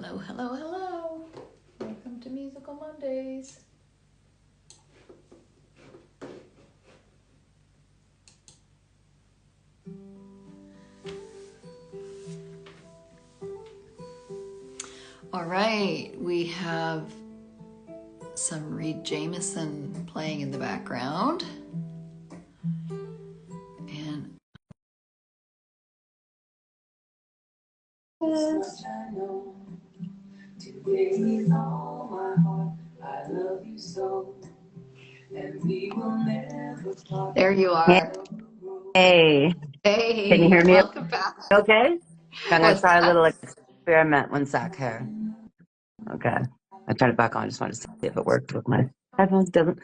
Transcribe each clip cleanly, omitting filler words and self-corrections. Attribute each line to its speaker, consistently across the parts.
Speaker 1: Hello, hello, hello. Welcome to Musical Mondays. All right, we have some Reed Jameson playing in the background. And today all my heart, I love you so, and we will never part. There you are.
Speaker 2: Hey, can you
Speaker 1: Hey,
Speaker 2: hear me
Speaker 1: welcome back.
Speaker 2: okay? I'm going to
Speaker 1: What's
Speaker 2: try a
Speaker 1: that?
Speaker 2: little experiment. One sec here. Okay. I turned it back on. I just wanted to see if it worked with my headphones. Doesn't.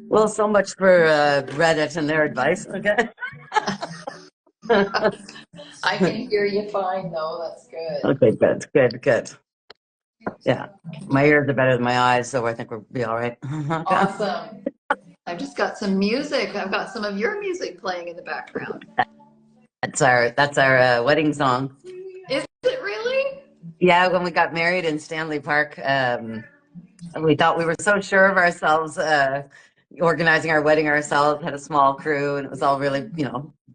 Speaker 2: Well, so much for Reddit and their advice. Okay.
Speaker 1: I can hear you fine though. That's good.
Speaker 2: Okay, good. Yeah. My ears are better than my eyes, so I think we'll be all right. Okay.
Speaker 1: Awesome. I've just got some music. I've got some of your music playing in the background.
Speaker 2: That's our wedding song.
Speaker 1: Is it really?
Speaker 2: Yeah, when we got married in Stanley Park, we thought we were so sure of ourselves, organizing our wedding ourselves, had a small crew, and it was all really,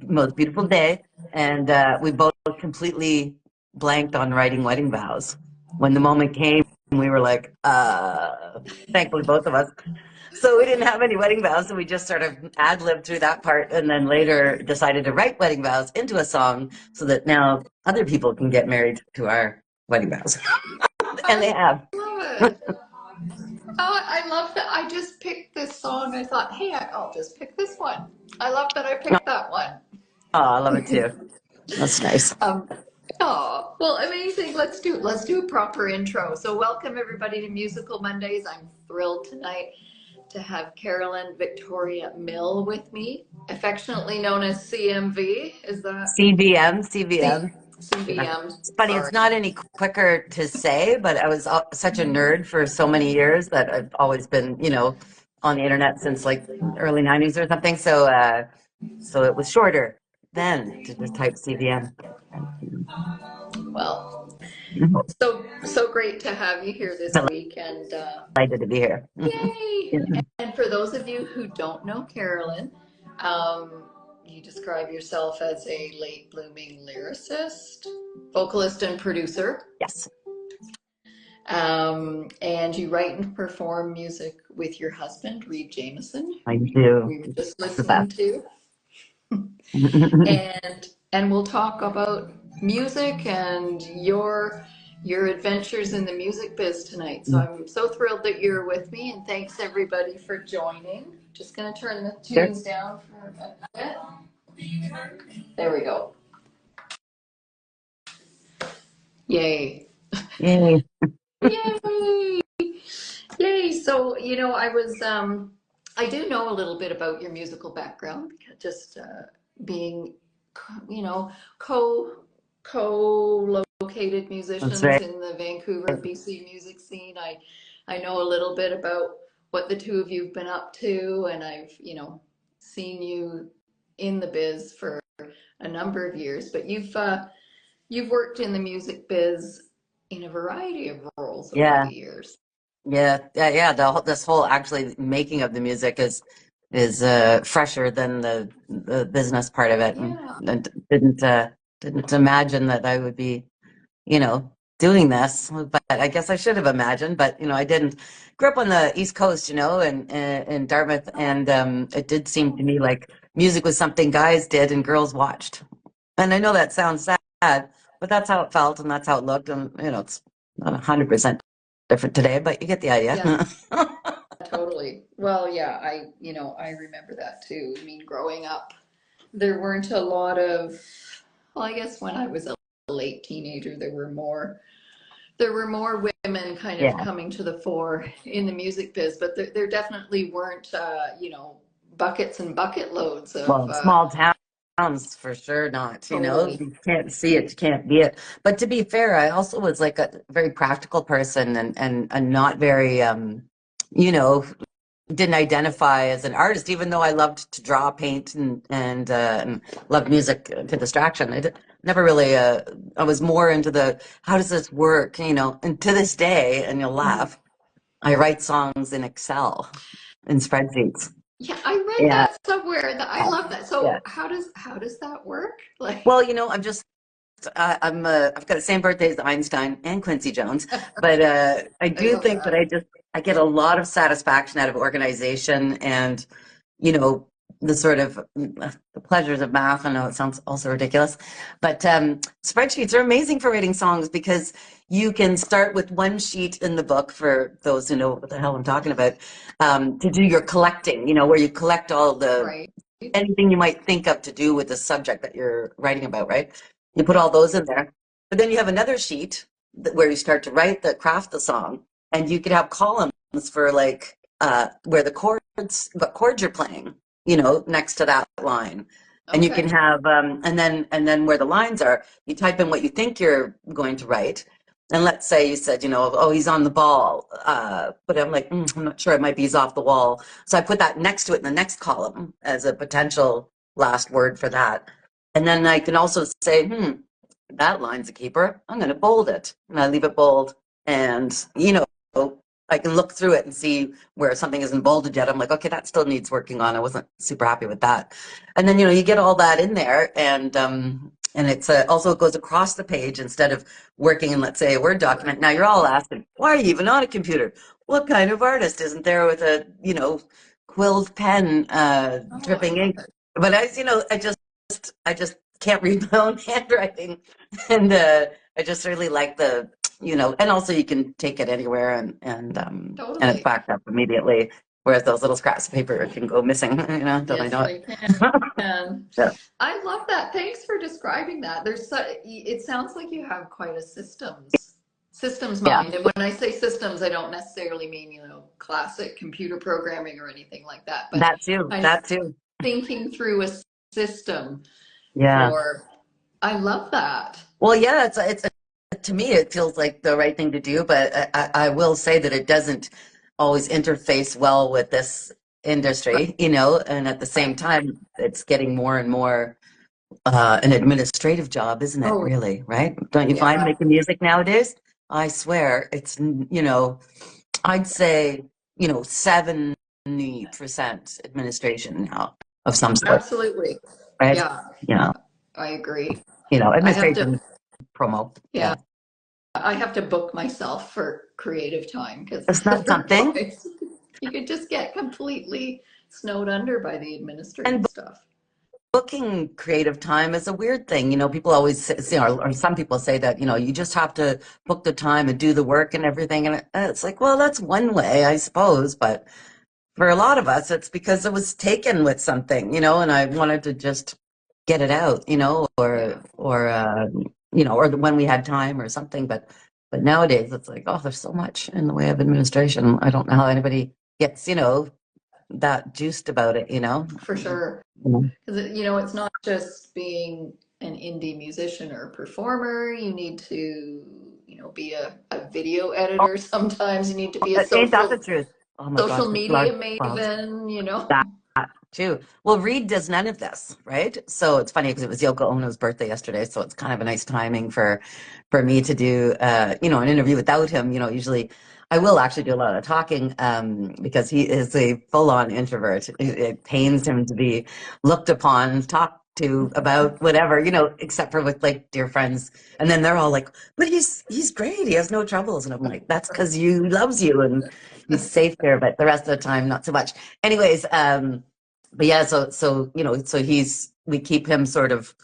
Speaker 2: most beautiful day. And we both completely blanked on writing wedding vows. When the moment came, we were like, thankfully, both of us. So we didn't have any wedding vows, so we just sort of ad-libbed through that part and then later decided to write wedding vows into a song so that now other people can get married to our wedding vows. And they have.
Speaker 1: I love it. I love that. I just picked this song. I thought, hey, I'll just pick this one. I love that I picked that one.
Speaker 2: Oh, I love it too. That's nice.
Speaker 1: Um, oh, well, amazing. Let's do a proper intro. So, welcome everybody to Musical Mondays. I'm thrilled tonight to have Carolyn Victoria Mill with me, affectionately known as CMV. Is that
Speaker 2: CVM,
Speaker 1: C
Speaker 2: CVM. Yeah.
Speaker 1: CVM?
Speaker 2: It's funny,
Speaker 1: Sorry.
Speaker 2: it's not any quicker to say, but I was such a nerd for so many years that I've always been, on the internet since like early 90s or something. So it was shorter then to just type CVM.
Speaker 1: Well, so great to have you here this week, and
Speaker 2: Delighted to be here.
Speaker 1: yay!
Speaker 2: Yeah.
Speaker 1: And for those of you who don't know Carolyn, um, you describe yourself as a late blooming lyricist, vocalist, and producer.
Speaker 2: Yes,
Speaker 1: And you write and perform music with your husband, Reed Jameson,
Speaker 2: I
Speaker 1: who
Speaker 2: do.
Speaker 1: we were just
Speaker 2: The
Speaker 1: listening
Speaker 2: best.
Speaker 1: to. And we'll talk about music and your adventures in the music biz tonight. So I'm so thrilled that you're with me, and thanks everybody for joining. Just gonna turn the
Speaker 2: Sure.
Speaker 1: tunes down for a bit. There we go. Yay.
Speaker 2: Yay.
Speaker 1: Yay. Yay. So, I do know a little bit about your musical background, because just being, you know, co co-located
Speaker 2: That's
Speaker 1: musicians
Speaker 2: right.
Speaker 1: in the Vancouver, BC music scene. I know a little bit about what the two of you've been up to, and I've, seen you in the biz for a number of years, but you've worked in the music biz in a variety of roles over
Speaker 2: Yeah.
Speaker 1: the years.
Speaker 2: Yeah. This whole actually making of the music is fresher than the business part of it,
Speaker 1: Yeah.
Speaker 2: and didn't imagine that I would be, you know, doing this. But I guess I should have imagined, but I didn't. Grew up on the East Coast, and in Dartmouth, and it did seem to me like music was something guys did and girls watched. And I know that sounds sad, but that's how it felt and that's how it looked, and it's not 100% different today, but you get the idea.
Speaker 1: Yeah, totally. Well, yeah, I remember that too. I mean, growing up, there weren't a lot of, well, I guess when I was a late teenager, there were more women kind of
Speaker 2: Yeah.
Speaker 1: coming to the fore in the music biz, but there definitely weren't, buckets and bucket loads of,
Speaker 2: Well, small towns for sure not,
Speaker 1: totally.
Speaker 2: you can't see it, you can't be it. But to be fair, I also was like a very practical person and not very, you know, didn't identify as an artist, even though I loved to draw, paint, and loved music to distraction. never really, I was more into the, how does this work? You know, and to this day, and you'll
Speaker 1: Mhm.
Speaker 2: laugh, I write songs in Excel, in spreadsheets.
Speaker 1: Yeah, I read
Speaker 2: Yeah.
Speaker 1: that somewhere. That I love that.
Speaker 2: Yeah.
Speaker 1: So how does that work? Like,
Speaker 2: Well, you know, I've got the same birthday as Einstein and Quincy Jones, but I
Speaker 1: I
Speaker 2: do
Speaker 1: love
Speaker 2: think that
Speaker 1: that.
Speaker 2: I get a lot of satisfaction out of organization and, you know, the sort of the pleasures of math. I know it sounds also ridiculous, but spreadsheets are amazing for writing songs because you can start with one sheet in the book for those who know what the hell I'm talking about, to do your collecting, you know, where you collect all the
Speaker 1: Right.
Speaker 2: anything you might think of to do with the subject that you're writing about, right? You put all those in there. But then you have another sheet where you start to craft the song, and you could have columns for like where the chords, what chords you're playing, you know, next to that line. And you
Speaker 1: Okay.
Speaker 2: can have, and then where the lines are, you type in what you think you're going to write. And let's say you said, you know, oh, he's on the ball, but I'm like, I'm not sure. It might be he's off the wall. So I put that next to it in the next column as a potential last word for that. And then I can also say, that line's a keeper. I'm going to bold it. And I leave it bold. And, you know, I can look through it and see where something isn't bolded yet. I'm like, okay, that still needs working on. I wasn't super happy with that. And then, you know, you get all that in there, and it's also it goes across the page instead of working in, let's say, a Word
Speaker 1: Right.
Speaker 2: document. Now you're all asking, why are you even on a computer? What kind of artist isn't there with a, you know, quilled pen,
Speaker 1: Oh, I
Speaker 2: dripping
Speaker 1: love
Speaker 2: ink?
Speaker 1: it.
Speaker 2: But you know, I just can't read my own handwriting, and I just really like the, you know, and also you can take it anywhere, and it's
Speaker 1: Totally.
Speaker 2: backed up immediately, whereas those little scraps of paper can go missing, you know, don't I
Speaker 1: Yes,
Speaker 2: know
Speaker 1: they
Speaker 2: it?
Speaker 1: can.
Speaker 2: Yeah,
Speaker 1: I love that. Thanks for describing that. It sounds like you have quite a systems
Speaker 2: yeah,
Speaker 1: mind. And when I say systems, I don't necessarily mean, classic computer programming or anything like that, but
Speaker 2: that too,
Speaker 1: kind of
Speaker 2: that too.
Speaker 1: thinking through a system
Speaker 2: Yeah.
Speaker 1: for, I love that.
Speaker 2: Well, yeah, it's to me it feels like the right thing to do, but I will say that it doesn't always interface well with this industry, you know, and at the same
Speaker 1: Right.
Speaker 2: time, it's getting more and more an administrative job, isn't it,
Speaker 1: Oh,
Speaker 2: really, right? Don't you find
Speaker 1: yeah.
Speaker 2: making music nowadays? I swear, it's, you know, I'd say, you know, 70% administration now of some sort,
Speaker 1: Absolutely.
Speaker 2: right?
Speaker 1: Yeah,
Speaker 2: You know,
Speaker 1: I agree.
Speaker 2: administration,
Speaker 1: I have to,
Speaker 2: promo,
Speaker 1: yeah,
Speaker 2: yeah.
Speaker 1: I have to book myself for creative time because
Speaker 2: It's not something.
Speaker 1: otherwise you could just get completely snowed under by the
Speaker 2: And
Speaker 1: administrative stuff.
Speaker 2: booking creative time is a weird thing. You know, people always say, or some people say that, you know, you just have to book the time and do the work and everything. And it's like, well, that's one way, I suppose. But for a lot of us, it's because it was taken with something, you know, and I wanted to just get it out, you know,
Speaker 1: Yeah,
Speaker 2: you know, or when we had time or something. But nowadays it's like, oh, there's so much in the way of administration. I don't know how anybody gets, you know, that juiced about it, you know.
Speaker 1: for sure.
Speaker 2: Mhm.
Speaker 1: Because it's not just being an indie musician or performer. You need to, be a video
Speaker 2: Oh,
Speaker 1: editor sometimes. You need to be a
Speaker 2: ain't that the
Speaker 1: social
Speaker 2: truth? Oh my
Speaker 1: social
Speaker 2: gosh, it's large.
Speaker 1: media
Speaker 2: Well,
Speaker 1: maven.
Speaker 2: that too. Well, Reed does none of this, right? So it's funny because it was Yoko Ono's birthday yesterday, so it's kind of a nice timing for me to do you know, an interview without him. You know, usually I will actually do a lot of talking because he is a full-on introvert. It pains him to be looked upon, talked to about whatever, you know, except for with like dear friends. And then they're all like, "But he's great. He has no troubles." And I'm like, "That's because you loves you and he's safe there, but the rest of the time not so much." Anyways, but yeah, so you know, so we keep him sort of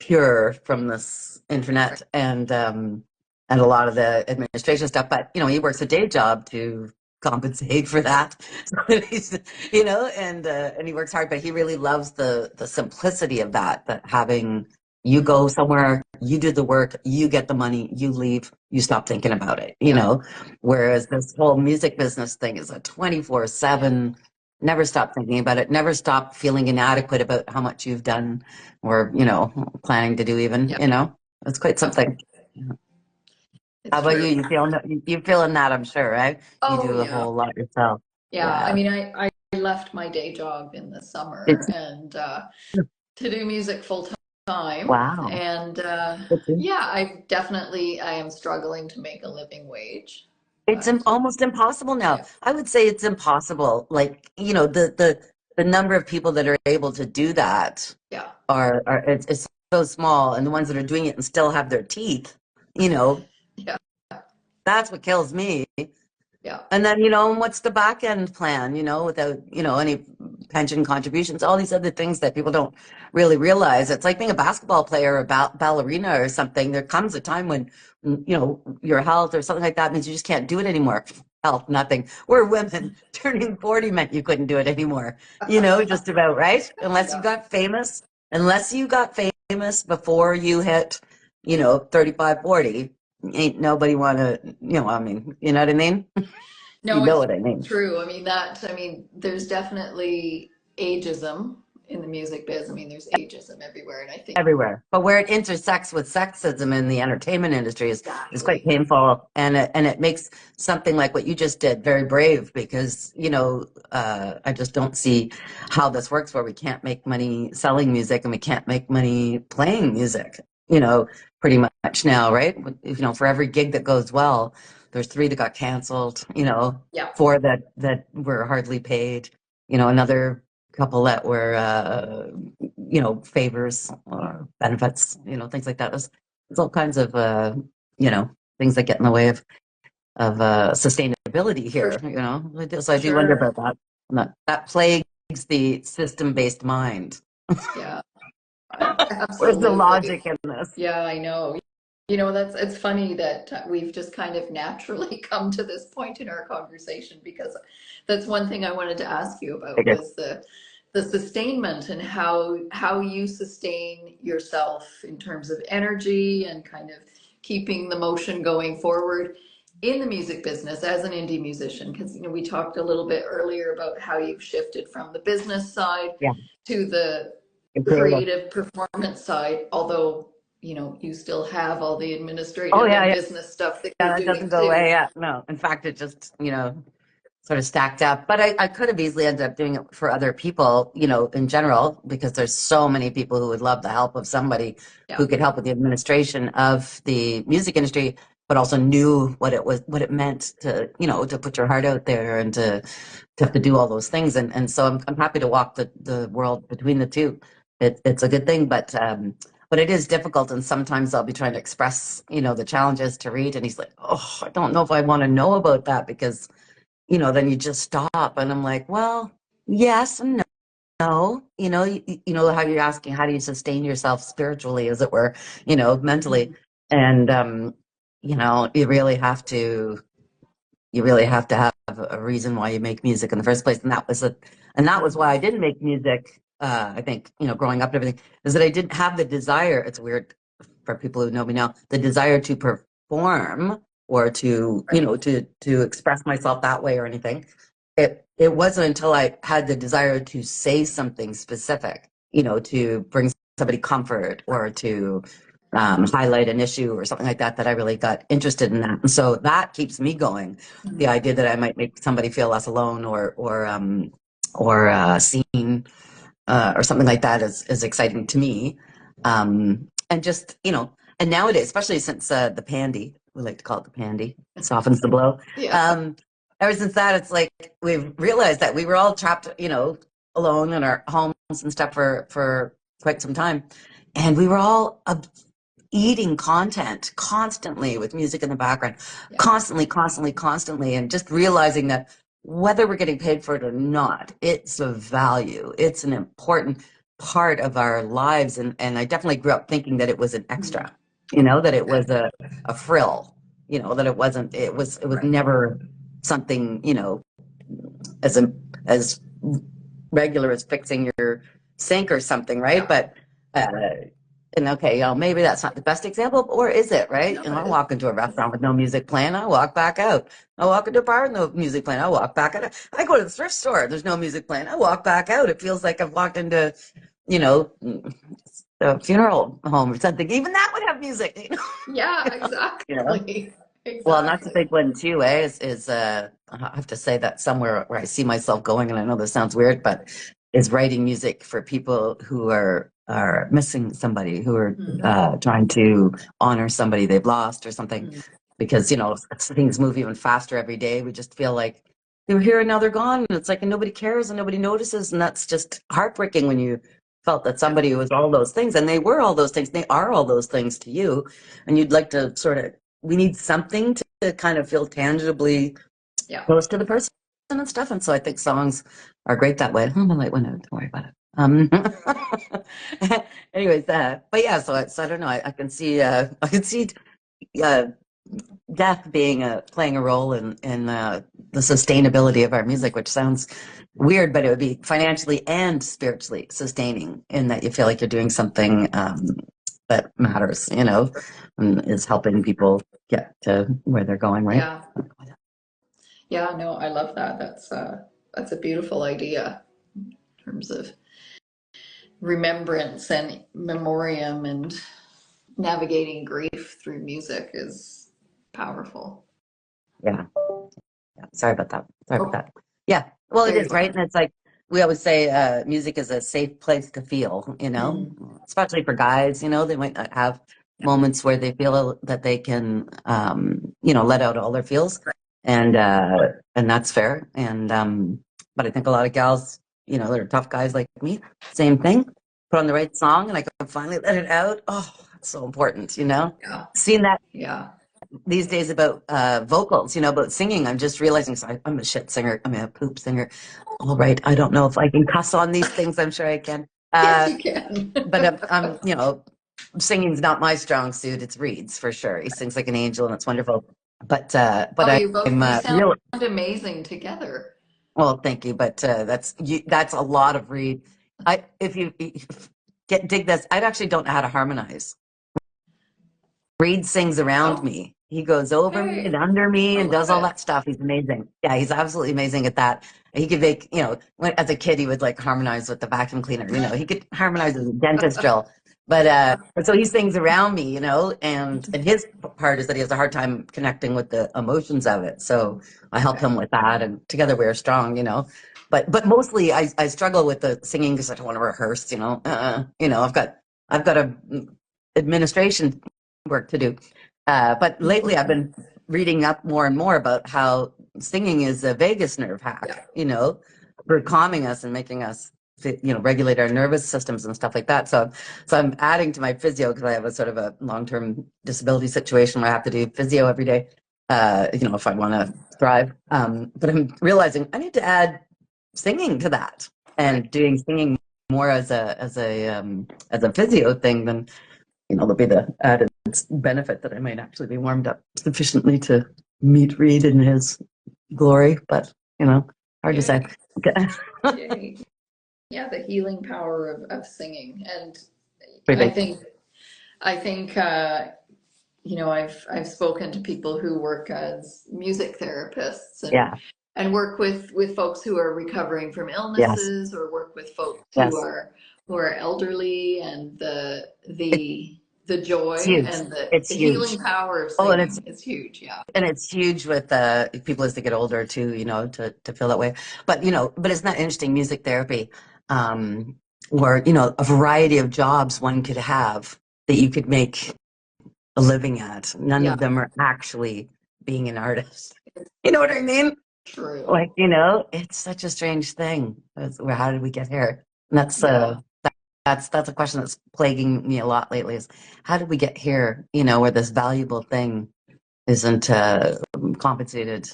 Speaker 2: pure from this internet and a lot of the administration stuff. But you know, he works a day job to compensate for that. So he's, you know, and he works hard, but he really loves the simplicity of that. That having you go somewhere, you do the work, you get the money, you leave, you stop thinking about it. You
Speaker 1: Yeah,
Speaker 2: know, whereas this whole music business thing is a
Speaker 1: yeah,
Speaker 2: 24/7. Never stop thinking about it. Never stop feeling inadequate about how much you've done or, you know, planning to do even,
Speaker 1: yeah.
Speaker 2: you know. It's quite something. How
Speaker 1: It's
Speaker 2: about you?
Speaker 1: true.
Speaker 2: You feeling that, I'm sure, right? You
Speaker 1: Oh
Speaker 2: do a
Speaker 1: yeah.
Speaker 2: whole lot yourself.
Speaker 1: Yeah, I
Speaker 2: Yeah.
Speaker 1: mean, I left my day job in the summer
Speaker 2: It's
Speaker 1: and to do music full time.
Speaker 2: Wow.
Speaker 1: And yeah, I am struggling to make a living wage.
Speaker 2: It's
Speaker 1: But
Speaker 2: almost impossible now.
Speaker 1: yeah,
Speaker 2: I would say it's impossible. Like, the number of people that are able to do that
Speaker 1: yeah,
Speaker 2: are it's so small, and the ones that are doing it and still have their teeth, you know,
Speaker 1: yeah,
Speaker 2: that's what kills me.
Speaker 1: yeah,
Speaker 2: And then, what's the back end plan, without, any pension contributions, all these other things that people don't really realize. It's like being a basketball player or ballerina or something. There comes a time when, your health or something like that means you just can't do it anymore. Health, nothing. We're women. Turning 40 meant you couldn't do it anymore, just about, right?
Speaker 1: yeah.
Speaker 2: Unless you got famous before you hit, 35, 40, ain't nobody want to, I mean, you know what I mean? You
Speaker 1: No,
Speaker 2: know
Speaker 1: it's
Speaker 2: what I mean.
Speaker 1: true. I mean, there's definitely ageism in the music biz. I mean, there's ageism everywhere. And I think
Speaker 2: Everywhere. But where it intersects with sexism in the entertainment industry is quite
Speaker 1: exactly.
Speaker 2: painful. And it makes something like what you just did very brave because, I just don't see how this works where we can't make money selling music and we can't make money playing music, pretty much now, right? For every gig that goes well, there's three that got canceled,
Speaker 1: Yeah,
Speaker 2: four that were hardly paid, another couple that were favors or benefits, things like that. There's all kinds of, you know, things that get in the way of sustainability
Speaker 1: for
Speaker 2: here, So I do wonder
Speaker 1: sure.
Speaker 2: about that. And that plagues the system-based mind.
Speaker 1: Yeah,
Speaker 2: Where's the
Speaker 1: absolutely.
Speaker 2: logic in this?
Speaker 1: Yeah, I know. That's it's funny that we've just kind of naturally come to this point in our conversation because that's one thing I wanted to ask you about
Speaker 2: Okay.
Speaker 1: was the sustainment and how you sustain yourself in terms of energy and kind of keeping the motion going forward in the music business as an indie musician because we talked a little bit earlier about how you've shifted from the business side
Speaker 2: Yeah,
Speaker 1: to the
Speaker 2: creative.
Speaker 1: creative performance side, although you still have all the
Speaker 2: Oh
Speaker 1: administrative
Speaker 2: yeah,
Speaker 1: and
Speaker 2: yeah,
Speaker 1: business stuff that
Speaker 2: yeah.
Speaker 1: you're
Speaker 2: That
Speaker 1: doing
Speaker 2: doesn't go
Speaker 1: too.
Speaker 2: away. Yeah, no. In fact, it just sort of stacked up. But I could have easily ended up doing it for other people, in general, because there's so many people who would love the help of somebody
Speaker 1: Yeah,
Speaker 2: who could help with the administration of the music industry, but also knew what it meant to, to put your heart out there and to have to do all those things. And so I'm happy to walk the world between the two. It's a good thing, but it is difficult. And sometimes I'll be trying to express, the challenges to Reed, and he's like, oh, I don't know if I want to know about that because then you just stop. And I'm like, well, yes and no. How you're asking, how do you sustain yourself spiritually, as it were, mentally?
Speaker 1: mhm,
Speaker 2: And, you really have to, have a reason why you make music in the first place. And that was why I didn't make music. I think, growing up and everything, is that I didn't have the desire. It's weird for people who know me now, the desire to perform or to,
Speaker 1: right.
Speaker 2: to express myself that way or anything. It wasn't until I had the desire to say something specific, to bring somebody comfort or to highlight an issue or something like that, that I really got interested in that. And so that keeps me going. The
Speaker 1: Mhm.
Speaker 2: idea that I might make somebody feel less alone or seen, or something like that is exciting to me. And just, and nowadays, especially since the pandy, we like to call it the pandy, softens the blow.
Speaker 1: Yeah,
Speaker 2: Um, ever since that, it's like we've realized that we were all trapped, alone in our homes and stuff for quite some time. And we were all eating content constantly with music in the background,
Speaker 1: yeah,
Speaker 2: constantly, constantly, constantly, and just realizing that whether we're getting paid for it or not, it's a value. It's an important part of our lives. And I definitely grew up thinking that it was an
Speaker 1: mhm,
Speaker 2: extra, that it
Speaker 1: okay,
Speaker 2: was a frill, that it wasn't, it was
Speaker 1: right.
Speaker 2: never something, as regular as fixing your sink or something, right?
Speaker 1: Yeah,
Speaker 2: But uh, and okay, maybe that's not the best example, or is it, right?
Speaker 1: no,
Speaker 2: I
Speaker 1: it is.
Speaker 2: walk into a restaurant with no music playing, I walk back out. I walk into a bar with no music playing, I walk back out. I go to the thrift store, there's no music playing, I walk back out. It feels like I've walked into, you know, a funeral home or something. Even that would have music,
Speaker 1: Yeah,
Speaker 2: you know.
Speaker 1: exactly.
Speaker 2: Well, and that's a
Speaker 1: Exactly.
Speaker 2: big one too, is I have to say that somewhere where I see myself going, and I know this sounds weird, but is writing music for people who are are missing somebody, who are
Speaker 1: Mm,
Speaker 2: trying to honor somebody they've lost or something.
Speaker 1: mm,
Speaker 2: Because, things move even faster every day. We just feel like they were here and now they're gone. And it's like, and nobody cares and nobody notices. And that's just heartbreaking when you felt that
Speaker 1: yeah,
Speaker 2: somebody was all those things, and they were all those things. They are all those things to you. And you'd like to we need something to kind of feel tangibly
Speaker 1: yeah.
Speaker 2: close to the person and stuff. And so I think songs are great that way. Oh, my light went out. Don't worry about it. Anyways, but yeah, so I don't know. I can see, I can see, uh, death being playing a role in the sustainability of our music, which sounds weird, but it would be financially and spiritually sustaining, in that you feel like you're doing something that matters, and is helping people get to where they're going, right?
Speaker 1: Yeah. Yeah, no, I love that. That's a beautiful idea in terms of remembrance and memoriam, and navigating grief through music is powerful.
Speaker 2: Yeah. Yeah, sorry about that. Sorry about
Speaker 1: Oh,
Speaker 2: that. Yeah. Well, it
Speaker 1: there you
Speaker 2: is, right?
Speaker 1: go.
Speaker 2: And it's like we always say, music is a safe place to feel,
Speaker 1: Mm,
Speaker 2: especially for guys, they might not have
Speaker 1: yeah,
Speaker 2: moments where they feel that they can, let out all their feels. And that's fair. But I think a lot of gals, that are tough guys like me, same thing, put on the right song and I can finally let it out. Oh, it's so important,
Speaker 1: yeah,
Speaker 2: seeing that
Speaker 1: yeah.
Speaker 2: these days about vocals, about singing. I'm just realizing, so I'm a shit singer. I'm a poop singer. All right. I don't know if I can cuss on these things. I'm sure I can.
Speaker 1: Yes,
Speaker 2: Uh,
Speaker 1: you can.
Speaker 2: but singing's not my strong suit. It's Reed's for sure. He sings like an angel and it's wonderful. But
Speaker 1: Oh, you both,
Speaker 2: I'm
Speaker 1: you sound
Speaker 2: real.
Speaker 1: amazing together.
Speaker 2: Well, thank you. But that's a lot of Reed. If you dig this, I actually don't know how to harmonize. Reed sings around
Speaker 1: Oh,
Speaker 2: me. He goes over me and
Speaker 1: okay.
Speaker 2: under me
Speaker 1: I
Speaker 2: and
Speaker 1: love
Speaker 2: does all
Speaker 1: it.
Speaker 2: that stuff. He's amazing. Yeah, he's absolutely amazing at that. He could make, as a kid, he would like harmonize with the vacuum cleaner. He could harmonize with the dentist drill. But so he sings around me, and his part is that he has a hard time connecting with the emotions of it. So I help
Speaker 1: Okay.
Speaker 2: him with that, and together we're strong. But mostly I struggle with the singing because I don't want to rehearse. I've got a administration work to do. But lately, I've been reading up more and more about how singing is a vagus nerve
Speaker 1: Yeah.
Speaker 2: hack, for calming us and making us, regulate our nervous systems and stuff like that. So I'm adding to my physio because I have a sort of a long-term disability situation where I have to do physio every day, if I want to thrive. But I'm realizing I need to add singing to that,
Speaker 1: Right.
Speaker 2: and doing singing more as a physio thing than, there'll be the added benefit that I might actually be warmed up sufficiently to meet Reed in his glory, but hard to say.
Speaker 1: Yay. Yay. Yeah, the healing power of singing. And I
Speaker 2: Pretty.
Speaker 1: think, I think, I've spoken to people who work as music therapists,
Speaker 2: Yeah.
Speaker 1: and work with folks who are recovering from
Speaker 2: Yes.
Speaker 1: illnesses, or work with folks
Speaker 2: Yes.
Speaker 1: who are elderly, and
Speaker 2: It's
Speaker 1: the joy
Speaker 2: huge.
Speaker 1: and
Speaker 2: It's
Speaker 1: the
Speaker 2: huge.
Speaker 1: healing power of
Speaker 2: Oh, and it's
Speaker 1: singing is huge. Yeah.
Speaker 2: and it's huge with people as they get older too. To feel that way. But isn't that interesting? Music therapy, um, or a variety of jobs one could have that you could make a living at. None
Speaker 1: Yeah.
Speaker 2: of them are actually being an artist. You know what I mean?
Speaker 1: True.
Speaker 2: Like, it's such a strange thing. How did we get here? And
Speaker 1: Yeah.
Speaker 2: that's a question that's plaguing me a lot lately, is how did we get here, where this valuable thing isn't compensated,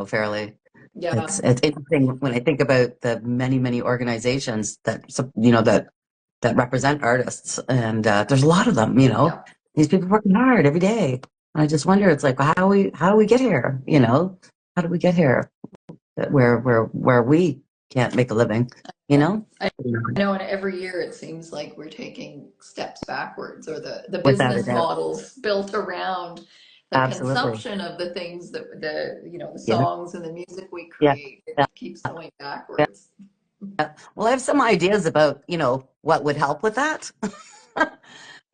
Speaker 2: fairly.
Speaker 1: Yeah.
Speaker 2: It's interesting when I think about the many, many organizations that represent artists, and there's a lot of them,
Speaker 1: Yeah.
Speaker 2: these people working hard every day. I just wonder, it's like, how do we get here? How do we get here? That where we can't make a living, you
Speaker 1: Oh,
Speaker 2: know?
Speaker 1: I know, and every year it seems like we're taking steps backwards, or the
Speaker 2: Without a
Speaker 1: business
Speaker 2: doubt.
Speaker 1: models built around the
Speaker 2: Absolutely.
Speaker 1: consumption of the things that the
Speaker 2: Yeah.
Speaker 1: songs and the music we
Speaker 2: Yeah.
Speaker 1: create,
Speaker 2: Yeah.
Speaker 1: it keeps going
Speaker 2: Yeah.
Speaker 1: backwards.
Speaker 2: Well, I have some ideas about, what would help with that.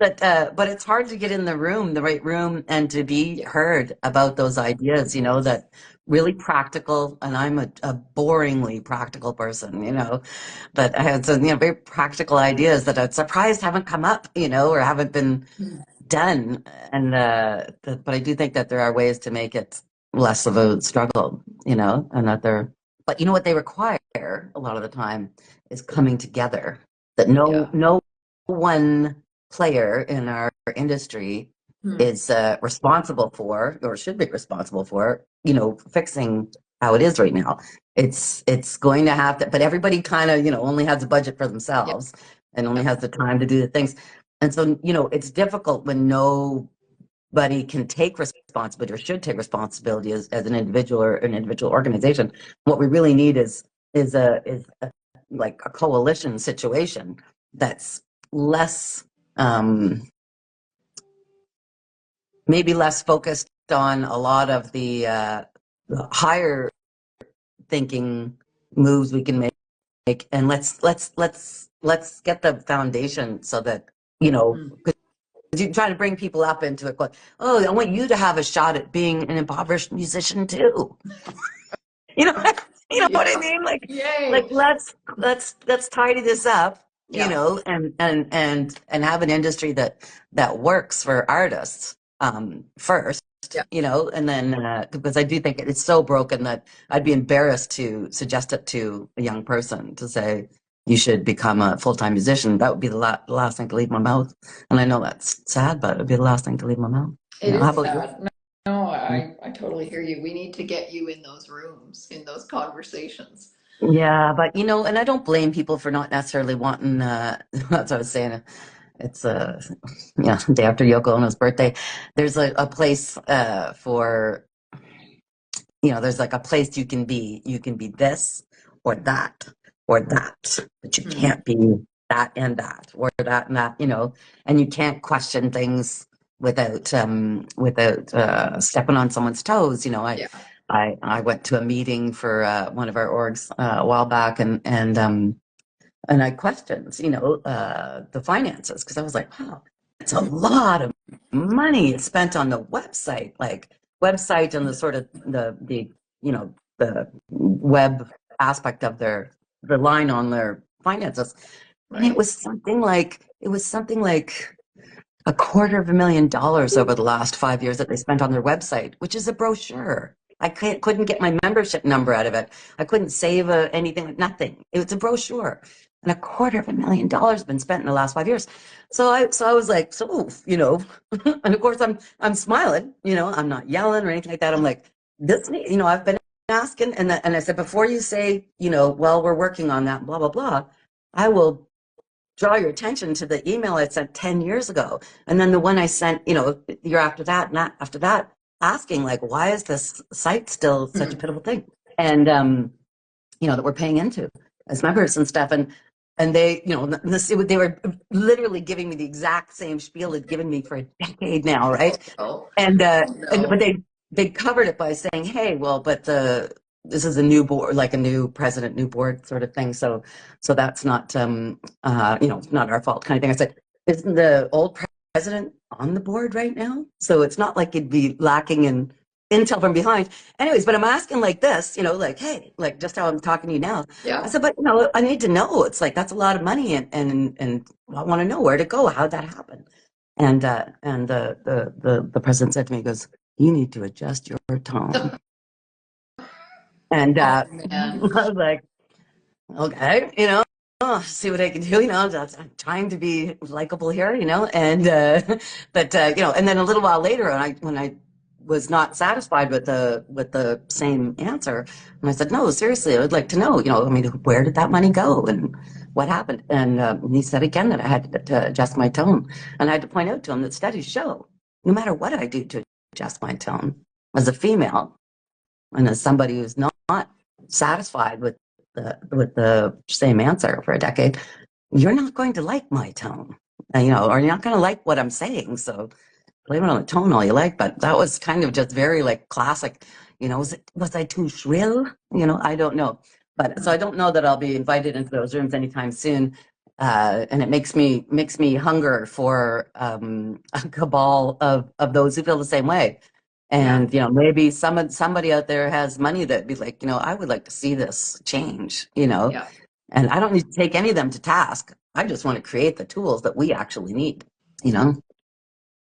Speaker 2: but it's hard to get in the room, the right room, and to be
Speaker 1: Yeah.
Speaker 2: heard about those ideas, that really practical, and I'm a boringly practical person, but I had some, very practical ideas that I'm surprised haven't come up, or haven't been
Speaker 1: Mm.
Speaker 2: done. And but I do think that there are ways to make it less of a struggle, and that but what they require a lot of the time is coming together. That
Speaker 1: Yeah.
Speaker 2: no one player in our industry
Speaker 1: Mm.
Speaker 2: is responsible for, or should be responsible for, fixing how it is right now. It's going to have to, but everybody kind of, only has a budget for
Speaker 1: Yeah.
Speaker 2: themselves and only has the time to do the things. And so, it's difficult when nobody can take responsibility or should take responsibility as an individual or an individual organization. What we really need is like a coalition situation that's less, um, maybe less focused on a lot of the higher thinking moves we can make, and let's get the foundation so that, you know
Speaker 1: Mm.
Speaker 2: you try to bring people up into it going, oh, I want you to have a shot at being an impoverished musician too. You know, you know what I
Speaker 1: Yeah.
Speaker 2: mean? Like
Speaker 1: Yay.
Speaker 2: let's tidy this up,
Speaker 1: Yeah.
Speaker 2: and have an industry that works for artists first,
Speaker 1: Yeah.
Speaker 2: and then because I do think it's so broken that I'd be embarrassed to suggest it to a young person to say you should become a full-time musician. That would be the last thing to leave my mouth. And I know that's sad, but it'd be the last thing to leave my mouth.
Speaker 1: It
Speaker 2: How
Speaker 1: is
Speaker 2: about you?
Speaker 1: sad. No, no, I totally hear you. We need to get you in those rooms, in those conversations.
Speaker 2: Yeah, but and I don't blame people for not necessarily wanting. That's what I was saying. It's yeah, day after Yoko Ono's birthday. There's a place for there's like a place you can be. You can be this or that or that, but you
Speaker 1: Mm.
Speaker 2: can't be that and that or that and that. And you can't question things without stepping on someone's toes.
Speaker 1: Yeah.
Speaker 2: I went to a meeting for one of our orgs a while back, and I questioned, the finances because I was like, wow, it's a lot of money spent on the website, and the sort of the web aspect of the line on their finances, and
Speaker 1: Right.
Speaker 2: it was something like $250,000 over the last 5 years that they spent on their website, which is a brochure. Couldn't get my membership number out of it. I couldn't save anything, nothing. It was a brochure, and $250,000 been spent in the last 5 years. So I was like, and of course I'm smiling. I'm not yelling or anything like that. I'm like, I've been asking, and I said, before you say, well, we're working on that, blah blah blah, I will draw your attention to the email I sent 10 years ago. And then the one I sent, year after that, and that after that, asking like, why is this site still such a
Speaker 1: Mm.
Speaker 2: pitiful thing? And, that we're paying into as members and stuff. And they, they were literally giving me the exact same spiel they'd given me for a decade now. Right.
Speaker 1: Oh,
Speaker 2: And,
Speaker 1: oh
Speaker 2: but
Speaker 1: no.
Speaker 2: they covered it by saying, hey, well, but this is a new board, like a new president, new board sort of thing. So that's not, not our fault kind of thing. I said, isn't the old president on the board right now? So it's not like it'd be lacking in intel from behind. Anyways, but I'm asking like this, like, hey, like just how I'm talking to you now. I
Speaker 1: Yeah.
Speaker 2: said, but I need to know. It's like that's a lot of money, and I want to know where to go, how'd that happen? And the president said to me, he goes, you need to adjust your tone. And
Speaker 1: Oh
Speaker 2: I
Speaker 1: man.
Speaker 2: was like, okay, see what I can do, I'm trying to be likable here, and but and then a little while later, when I was not satisfied with the same answer, and I said, no, seriously, I would like to know, I mean, where did that money go and what happened? And he said again that I had to adjust my tone, and I had to point out to him that studies show no matter what I do to adjust my tone, as a female and as somebody who's not satisfied with the same answer for a decade, you're not going to like my tone, or you're not going to like what I'm saying. So blame it on the tone all you like, but that was kind of just very like classic. Was I too shrill? I don't know, but so I don't know that I'll be invited into those rooms anytime soon. and it makes me hunger for a cabal of those who feel the same way.
Speaker 1: Yeah.
Speaker 2: And maybe somebody out there has money that'd be like, I would like to see this change,
Speaker 1: Yeah.
Speaker 2: and I don't need to take any of them to task. I just want to create the tools that we actually need, you know. But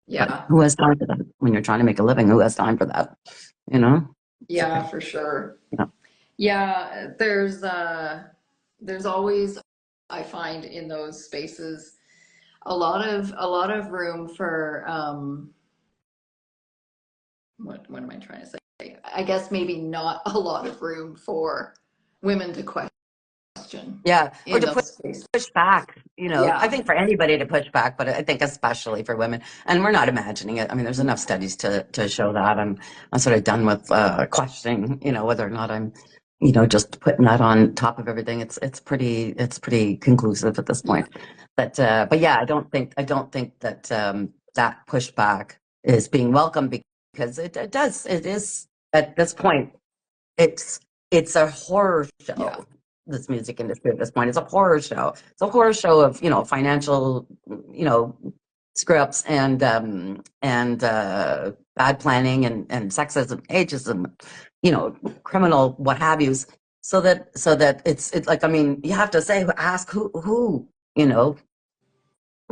Speaker 1: Yeah.
Speaker 2: who has time for that when you're trying to make a living? Who has time for that? You know? So,
Speaker 1: Yeah, for sure.
Speaker 2: yeah.
Speaker 1: Yeah, there's always, I find in those spaces a lot of room for what am I trying to say? I guess maybe not a lot of room for women to question
Speaker 2: Yeah, or
Speaker 1: in
Speaker 2: to
Speaker 1: those spaces.
Speaker 2: push back, I
Speaker 1: Yeah.
Speaker 2: think for anybody to push back, but I think especially for women. And we're not imagining it. I mean, there's enough studies to show that. I'm sort of done with questioning, whether or not I'm, just putting that on top of everything. It's pretty conclusive at this
Speaker 1: Yeah.
Speaker 2: point. But yeah, I don't think that that pushback is being welcome, because it is at this point. It's a horror
Speaker 1: Yeah.
Speaker 2: show. This music industry at this point, it's a horror show. It's a horror show of financial, scripts, and bad planning, and sexism, ageism, criminal what have yous. So that it's like, I mean, you have to ask who you know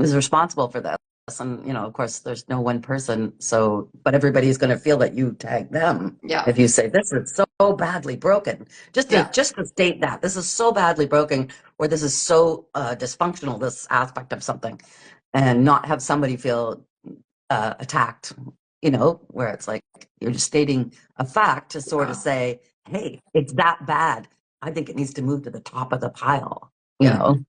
Speaker 2: is responsible for this. And, of course, there's no one person. So, but everybody's going to feel that you tag them
Speaker 1: Yeah.
Speaker 2: if you say this is so badly broken. Just to
Speaker 1: Yeah.
Speaker 2: just to state that this is so badly broken, or this is so dysfunctional, this aspect of something, and not have somebody feel attacked. Where it's like you're just stating a fact to sort of
Speaker 1: Yeah.
Speaker 2: say, "Hey, it's that bad. I think it needs to move to the top of the pile." You
Speaker 1: Yeah.
Speaker 2: know.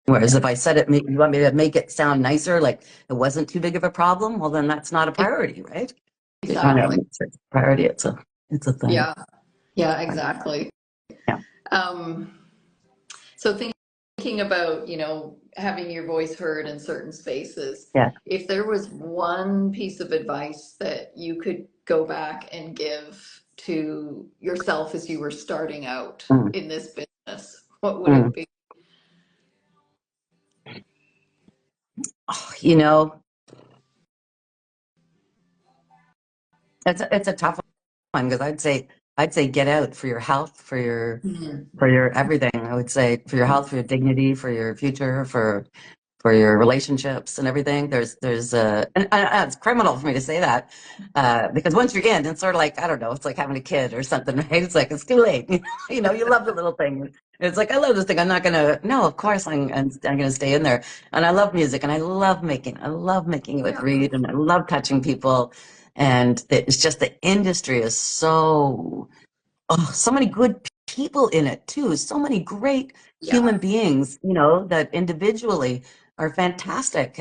Speaker 2: Whereas
Speaker 1: Yeah.
Speaker 2: if I said it, you want me to make it sound nicer, like it wasn't too big of a problem, well, then that's not a priority, right? If you're trying to
Speaker 1: Exactly.
Speaker 2: make it a priority, it's a thing.
Speaker 1: Yeah. Yeah, exactly.
Speaker 2: Yeah,
Speaker 1: Um, so thinking about, having your voice heard in certain spaces,
Speaker 2: yeah.
Speaker 1: if there was one piece of advice that you could go back and give to yourself as you were starting out
Speaker 2: Mm,
Speaker 1: in this business, what would it
Speaker 2: mm.
Speaker 1: be?
Speaker 2: Oh, you know, it's a tough one, because I'd say get out for your health,
Speaker 1: Mhm.
Speaker 2: for your everything. I would say for your health, for your dignity, for your future, for your relationships and everything. And it's criminal for me to say that, because once you're in, it's sort of like, I don't know, it's like having a kid or something, right? It's like, it's too late. You love the little thing. It's like, I love this thing. I'm not gonna, no, of course I'm gonna stay in there. And I love music, and I love making it with
Speaker 1: Yeah.
Speaker 2: Reed, and I love touching people. And it's just, the industry is so many good people in it too. So many great
Speaker 1: Yeah.
Speaker 2: human beings, that individually are fantastic.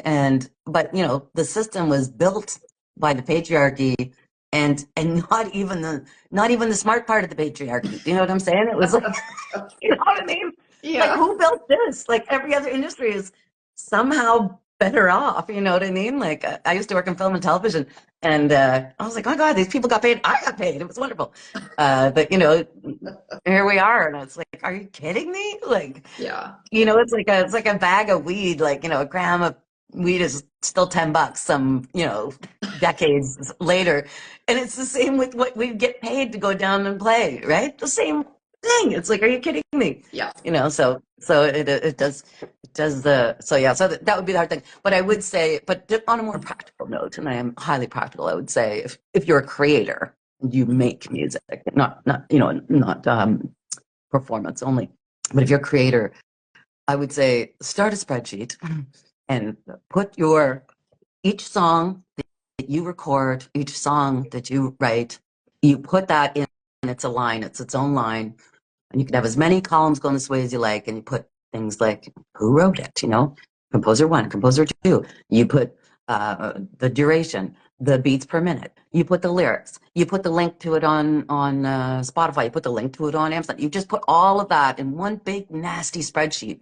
Speaker 2: But the system was built by the patriarchy, and not even the smart part of the patriarchy. Do you know what I'm saying? It was like, you know what I mean? Like,
Speaker 1: Yeah.
Speaker 2: who built this? Like, every other industry is somehow better off. You know what I mean? Like, I used to work in film and television, and I was like, oh my God, these people got paid. I got paid. It was wonderful. But here we are, and it's like, are you kidding me? Like,
Speaker 1: Yeah.
Speaker 2: it's like a bag of weed. Like, a gram of weed is still $10 some, decades later. And it's the same with what we get paid to go down and play, right? The same thing. It's like, are you kidding me?
Speaker 1: Yeah.
Speaker 2: So yeah, so that would be the hard thing. But I would say, but on a more practical note, and I am highly practical, I would say, if you're a creator, you make music, not performance only. But if you're a creator, I would say start a spreadsheet and put each song that you record, each song that you write, you put that in, and it's a line, it's its own line, and you can have as many columns going this way as you like, and you put things like who wrote it, composer one, composer two. You put the duration, the beats per minute. You put the lyrics. You put the link to it on Spotify. You put the link to it on Amazon. You just put all of that in one big nasty spreadsheet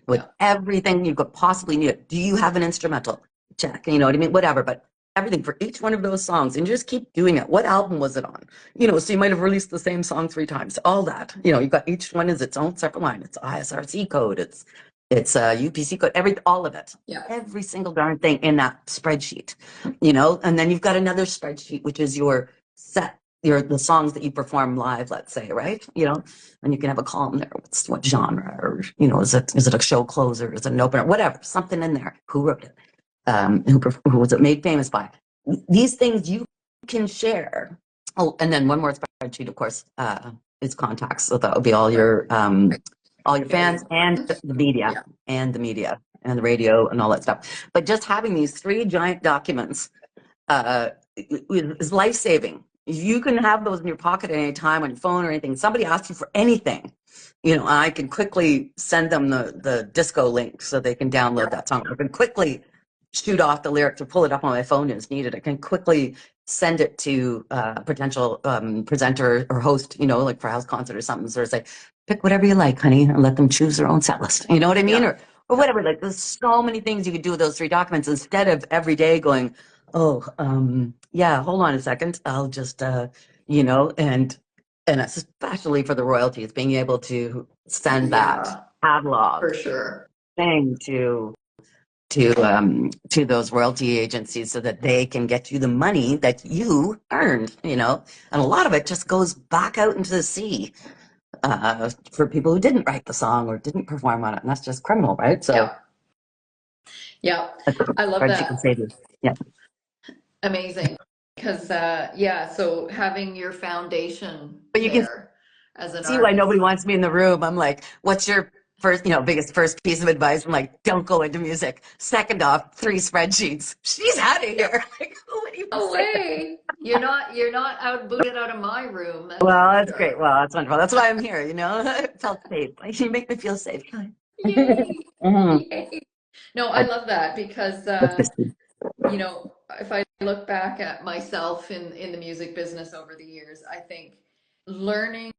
Speaker 2: with
Speaker 1: Yeah.
Speaker 2: everything you could possibly need. Do you have an instrumental? Check. You know what I mean? Whatever, but everything for each one of those songs, and just keep doing it. What album was it on? So you might have released the same song 3 times. All that, you got, each one is its own separate line. It's ISRC code. It's It's a UPC code, all of it,
Speaker 1: Yeah.
Speaker 2: every single darn thing in that spreadsheet, you know. And then you've got another spreadsheet, which is your set, the songs that you perform live, let's say, right? You know, and you can have a column there. What genre, or you know, is it a show closer? Is it an opener? Whatever, something in there. Who wrote it? Who was it made famous by? These things you can share. Oh, and then one more spreadsheet, of course, is contacts. So that would be
Speaker 1: Right.
Speaker 2: all your
Speaker 1: Getting
Speaker 2: fans and the media
Speaker 1: yeah.
Speaker 2: and the media and the radio and all that stuff. But just having these three giant documents is life saving. You can have those in your pocket at any time on your phone or anything. Somebody asks you for anything, you know, I can quickly send them the disco link so they can download that song. I can quickly shoot off the lyrics or pull it up on my phone as needed. I can quickly send it to a potential presenter or host, you know, like for a house concert or something. So it's like, pick whatever you like, honey, and let them choose their own set list. You know what I mean?
Speaker 1: Yeah.
Speaker 2: Or whatever. Like, there's so many things you could do with those three documents instead of every day going, oh, yeah, hold on a second. I'll just, you know, and especially for the royalties, being able to send that
Speaker 1: Yeah,
Speaker 2: catalog
Speaker 1: for sure.
Speaker 2: thing to those royalty agencies so that they can get you the money that you earned, you know. And a lot of it just goes back out into the sea for people who didn't write the song or didn't perform on it, and that's just criminal, right? So
Speaker 1: Yeah. Yeah.
Speaker 2: that's what
Speaker 1: I love
Speaker 2: spreadsheet can
Speaker 1: that.
Speaker 2: save you. Yeah,
Speaker 1: Amazing. Because yeah, so having your foundation
Speaker 2: but you can
Speaker 1: there as an
Speaker 2: see why
Speaker 1: artist.
Speaker 2: nobody wants me in the room. I'm like, what's your first, you know, biggest first piece of advice? I'm like, don't go into music. Second off, 3 spreadsheets. She's out of here. Like, who would even
Speaker 1: No
Speaker 2: say that?
Speaker 1: way. You're not out booted out of my room, that's
Speaker 2: Well,
Speaker 1: for
Speaker 2: that's great.
Speaker 1: sure.
Speaker 2: Well, that's wonderful. That's why I'm here, you know. I felt safe. Like, you make me feel safe.
Speaker 1: Yay.
Speaker 2: Mhm.
Speaker 1: Yay. No, I love that because
Speaker 2: That's just-
Speaker 1: you know, if I look back at myself in the music business over the years, I think learning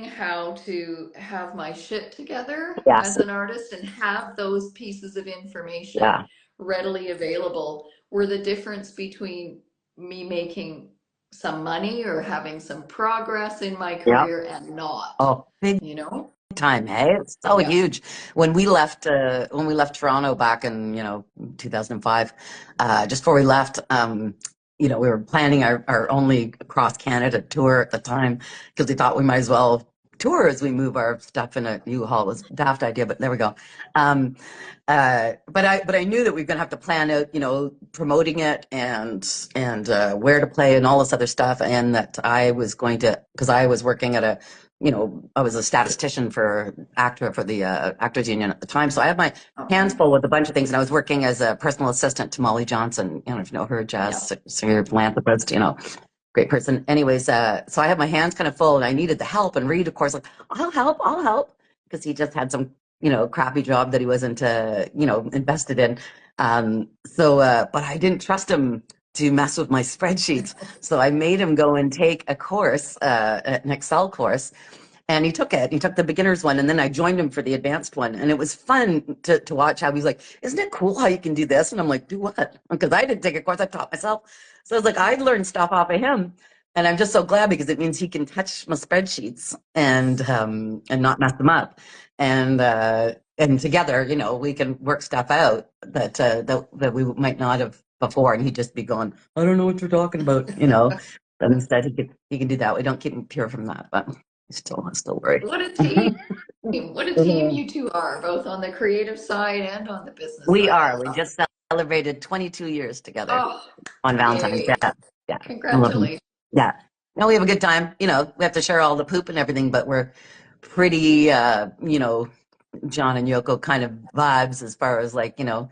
Speaker 1: how to have my shit together
Speaker 2: Yes.
Speaker 1: as an artist and have those pieces of information
Speaker 2: Yeah.
Speaker 1: readily available were the difference between me making some money or having some progress in my
Speaker 2: Yeah.
Speaker 1: career and not,
Speaker 2: Oh, big
Speaker 1: you know?
Speaker 2: time. Hey, it's so
Speaker 1: Yeah.
Speaker 2: huge. When we left Toronto back in, you know, 2005, just before we left, you know, we were planning our only cross Canada tour at the time because we thought we might as well tour as we move our stuff in a U-Haul. It was a daft idea, but there we go. Um, but I knew that we were going to have to plan out, you know, promoting it and where to play and all this other stuff, and that I was going to, because I was working at a, you know, I was a statistician for the actors union at the time, so I had my hands
Speaker 1: Okay.
Speaker 2: full with a bunch of things, and I was working as a personal assistant to Molly Johnson. I don't know if you know her,
Speaker 1: Yeah.
Speaker 2: jazz singer, philanthropist, you know, great person. Anyways, so I had my hands kind of full, and I needed the help. And Reed, of course, like, I'll help, because he just had some, you know, crappy job that he wasn't, you know, invested in. But I didn't trust him to mess with my spreadsheets, so I made him go and take a course, an Excel course. And he took it. He took the beginner's one, and then I joined him for the advanced one. And it was fun to watch how he's like, "Isn't it cool how you can do this?" And I'm like, "Do what?" Because I didn't take a course; I taught myself. So I was like, I learned stuff off of him, and I'm just so glad because it means he can touch my spreadsheets and not mess them up. And together, you know, we can work stuff out that we might not have before. And he'd just be going, "I don't know what you're talking about," you know. But instead, he can do that. We don't keep him pure from that, but I still worry.
Speaker 1: What a team. What a team you two are, both on the creative side and on the business
Speaker 2: We
Speaker 1: side. I
Speaker 2: are. We
Speaker 1: love it.
Speaker 2: just celebrated 22 years together
Speaker 1: Oh,
Speaker 2: on Valentine's Day.
Speaker 1: yay.
Speaker 2: Yeah, I love him.
Speaker 1: Congratulations.
Speaker 2: Yeah. No, we have a good time. You know, we have to share all the poop and everything, but we're pretty, you know, John and Yoko kind of vibes as far as like, you know,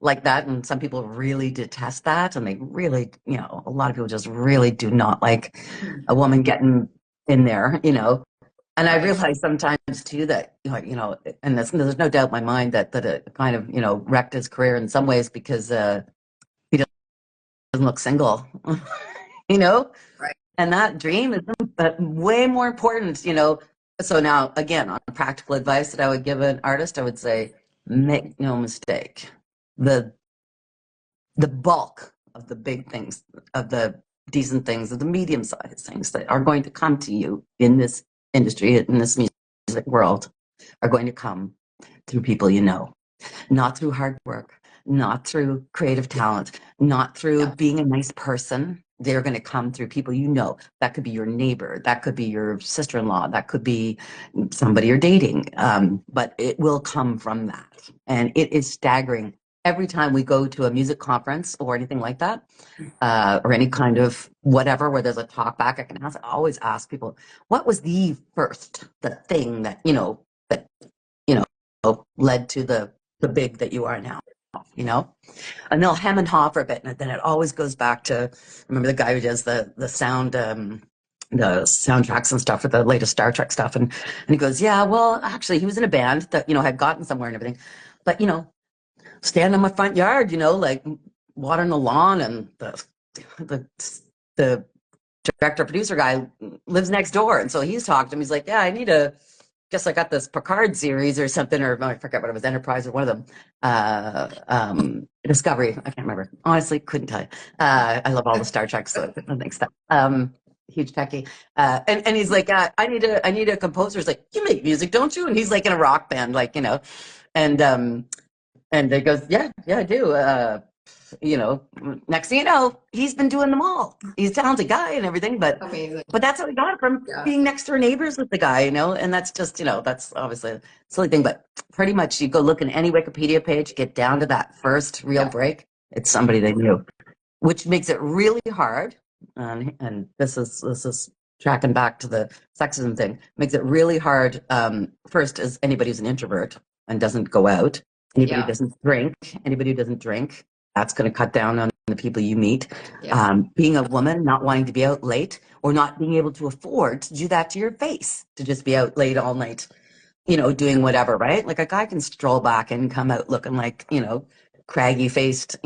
Speaker 2: like that. And some people really detest that. And they really, you know, a lot of people just really do not like a woman getting in there, you know. And I
Speaker 1: Right.
Speaker 2: realize sometimes too that, you know, and there's no doubt in my mind that it kind of, you know, wrecked his career in some ways because he doesn't look single, you know,
Speaker 1: Right.
Speaker 2: and that dream is way more important, you know. So now, again, on practical advice that I would give an artist, I would say, make no mistake, the the bulk of the big things, of the decent things, of the medium-sized things that are going to come to you in this industry, in this music world, are going to come through people you know, not through hard work, not through creative talent, not through
Speaker 1: Yeah.
Speaker 2: being a nice person. They're going to come through people you know. That could be your neighbor, that could be your sister-in-law, that could be somebody you're dating. But it will come from that. And it is staggering. Every time we go to a music conference or anything like that, or any kind of whatever where there's a talk back, I can always ask people, what was the thing that, that, you know, led to the big that you are now, you know? And they'll hem and haw for a bit, and then it always goes back to, remember the guy who does the sound, the soundtracks and stuff for the latest Star Trek stuff, and he goes, yeah, well, actually, he was in a band that had gotten somewhere and everything, but stand in my front yard, like watering the lawn, and the the director producer guy lives next door, and so he's talked to him. He's like, yeah, guess I got this Picard series or something, or I forget what it was, Enterprise or one of them. Discovery, I can't remember. Honestly, couldn't tell you. I love all the Star Trek stuff. Huge techie. And he's like, I need a composer. He's like, you make music, don't you? And he's like in a rock band, and they goes, yeah, I do. Next thing you know, he's been doing them all. He's a talented guy and everything, but
Speaker 1: Amazing.
Speaker 2: that's how we got it from
Speaker 1: Yeah.
Speaker 2: being next door neighbors with the guy, and that's just, that's obviously a silly thing, but pretty much you go look in any Wikipedia page, get down to that first real
Speaker 1: Yeah.
Speaker 2: break, it's somebody they knew, which makes it really hard. And this is tracking back to the sexism thing, makes it really hard. First, as anybody who's an introvert and doesn't go out, anybody who
Speaker 1: Yeah.
Speaker 2: doesn't drink, that's going to cut down on the people you meet.
Speaker 1: Yeah.
Speaker 2: Being a woman, not wanting to be out late, or not being able to afford to do that to your face, to just be out late all night, doing whatever, right? Like a guy can stroll back and come out looking like, craggy faced,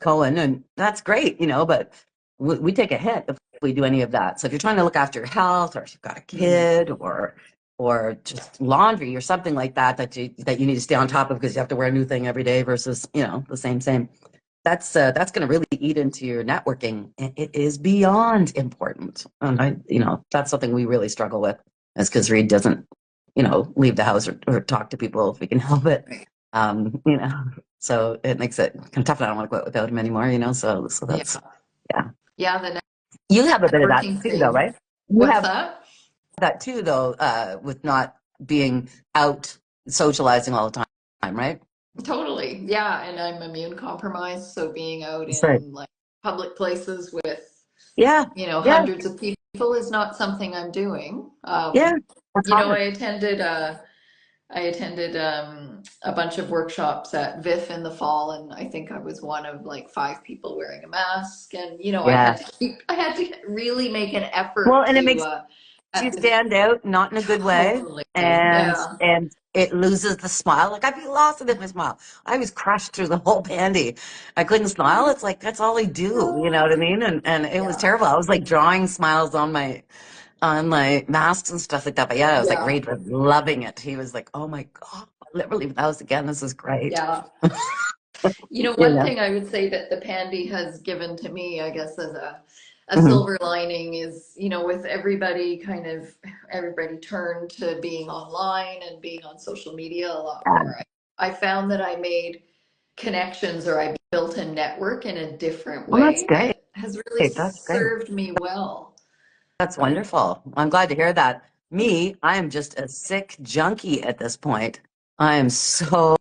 Speaker 2: Cohen, and that's great, but we take a hit if we do any of that. So if you're trying to look after your health, or if you've got a kid, or just laundry or something like that you need to stay on top of because you have to wear a new thing every day versus, the same. That's going to really eat into your networking. It is beyond important. And that's something we really struggle with, is because Reed doesn't, leave the house or talk to people if we can help it.
Speaker 1: Right.
Speaker 2: Um, you know, so it makes it kind of tough. I don't want to go out without him anymore, so
Speaker 1: Yeah.
Speaker 2: that's, yeah.
Speaker 1: Yeah. The
Speaker 2: You have a bit of that
Speaker 1: networking
Speaker 2: too, though,
Speaker 1: thing.
Speaker 2: right? You
Speaker 1: What's
Speaker 2: have
Speaker 1: that?
Speaker 2: that too, though, with not being out socializing all the time, right?
Speaker 1: Totally. Yeah. And I'm immune compromised. So being out
Speaker 2: That's right.
Speaker 1: in like public places with,
Speaker 2: Yeah, yeah,
Speaker 1: hundreds of people is not something I'm doing.
Speaker 2: yeah. That's
Speaker 1: I
Speaker 2: hard.
Speaker 1: attended a bunch of workshops at VIF in the fall, and I think I was one of like five people wearing a mask. And
Speaker 2: Yeah.
Speaker 1: I had to really make an
Speaker 2: Well,
Speaker 1: effort
Speaker 2: and it
Speaker 1: to
Speaker 2: makes you
Speaker 1: at the
Speaker 2: stand out, not in a good way,
Speaker 1: totally,
Speaker 2: and
Speaker 1: yeah,
Speaker 2: it loses the smile. Like I'd be lost with my smile. I was crushed through the whole bandy. I couldn't smile. It's like that's all I do. You know what I mean? And it was
Speaker 1: yeah,
Speaker 2: terrible. I was like drawing smiles on my masks and stuff like that. But yeah, I was like,
Speaker 1: yeah,
Speaker 2: Reed was loving it. He was like, oh my God, I'll never leave the house again. This is great.
Speaker 1: yeah.
Speaker 2: You
Speaker 1: One
Speaker 2: know?
Speaker 1: thing I would say that the pandy has given to me, I guess, as a
Speaker 2: Hmm.
Speaker 1: silver lining is, with everybody turned to being online and being on social media a lot
Speaker 2: Yeah.
Speaker 1: more. I found that I made connections, or I built a network in a different
Speaker 2: Well, that's
Speaker 1: way
Speaker 2: great.
Speaker 1: that has really
Speaker 2: That's great.
Speaker 1: served me well.
Speaker 2: That's wonderful. I'm glad to hear that. Me, I am just a sick junkie at this point. I am so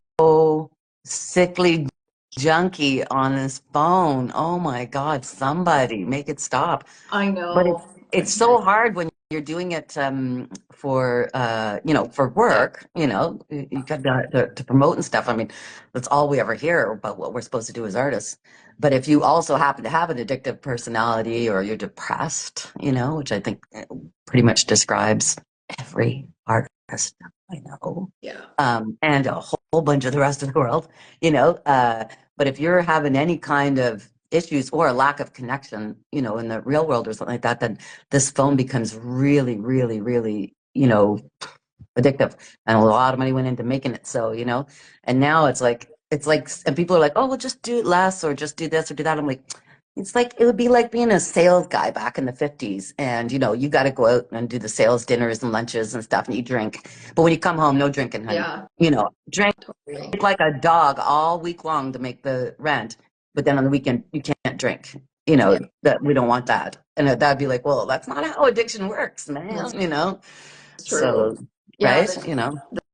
Speaker 2: sickly junkie on this phone. Oh my God, somebody make it stop.
Speaker 1: I
Speaker 2: But
Speaker 1: know.
Speaker 2: it's so hard when you're doing it for
Speaker 1: Yeah,
Speaker 2: work. You got to promote and stuff. I mean, that's all we ever hear about what we're supposed to do as artists. But if you also happen to have an addictive personality, or you're depressed, which I think pretty much describes every artist I know,
Speaker 1: yeah,
Speaker 2: and a whole bunch of the rest of the world, but if you're having any kind of issues or a lack of connection, in the real world or something like that, then this phone becomes really, really, really, addictive. And a lot of money went into making it so, and now it's like, and people are like, oh, well, just do it less, or just do this or do that. I'm like, it's like it would be like being a sales guy back in the 50s. And you got to go out and do the sales dinners and lunches and stuff and you drink. But when you come home, no drinking, honey.
Speaker 1: Yeah,
Speaker 2: Drink
Speaker 1: totally.
Speaker 2: like a dog all week long to make the rent. But then on the weekend, you can't drink.
Speaker 1: Yeah,
Speaker 2: That we don't want that. And that'd be like, well, that's not how addiction works,
Speaker 1: that's
Speaker 2: man.
Speaker 1: true.
Speaker 2: So,
Speaker 1: Yeah,
Speaker 2: right?